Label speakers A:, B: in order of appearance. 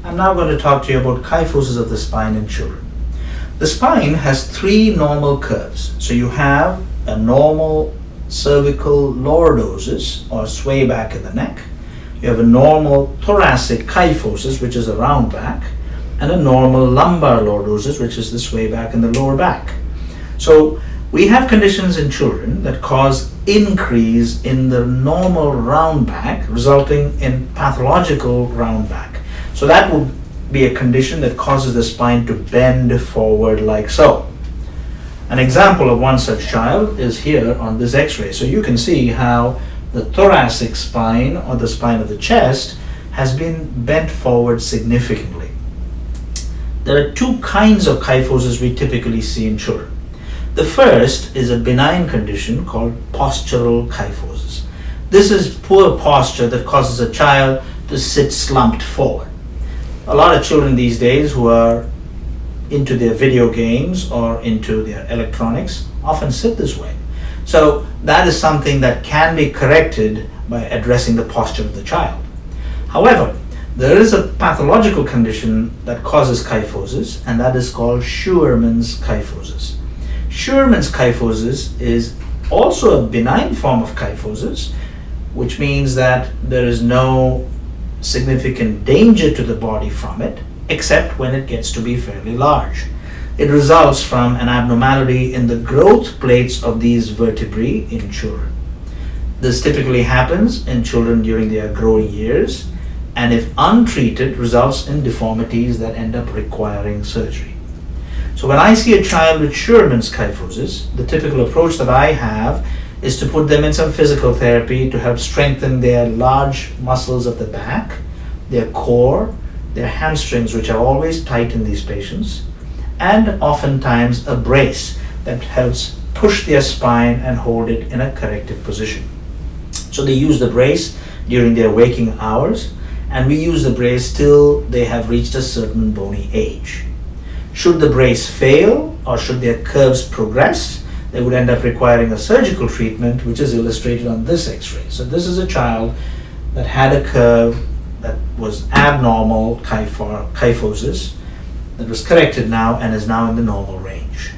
A: I'm now going to talk to you about kyphosis of the spine in children. The spine has three normal curves. So you have a normal cervical lordosis or sway back in the neck. You have a normal thoracic kyphosis, which is a round back, and a normal lumbar lordosis, which is the sway back in the lower back. So we have conditions in children that cause increase in the normal round back, resulting in pathological round back. So that would be a condition that causes the spine to bend forward like so. An example of one such child is here on this x-ray. So you can see how the thoracic spine or the spine of the chest has been bent forward significantly. There are two kinds of kyphosis we typically see in children. The first is a benign condition called postural kyphosis. This is poor posture that causes a child to sit slumped forward. A lot of children these days who are into their video games or into their electronics often sit this way. So that is something that can be corrected by addressing the posture of the child. However, there is a pathological condition that causes kyphosis, and that is called Scheuermann's kyphosis. Scheuermann's kyphosis is also a benign form of kyphosis, which means that there is no significant danger to the body from it, except when it gets to be fairly large. It results from an abnormality in the growth plates of these vertebrae in children. This typically happens in children during their growing years, and if untreated, results in deformities that end up requiring surgery. So when I see a child with Scheuermann's kyphosis, the typical approach that I have is to put them in some physical therapy to help strengthen their large muscles of the back, their core, their hamstrings, which are always tight in these patients, and oftentimes a brace that helps push their spine and hold it in a corrected position. So they use the brace during their waking hours, and we use the brace till they have reached a certain bony age. Should the brace fail, or should their curves progress, they would end up requiring a surgical treatment, which is illustrated on this x-ray. So this is a child that had a curve that was abnormal kyphosis, that was corrected now and is now in the normal range.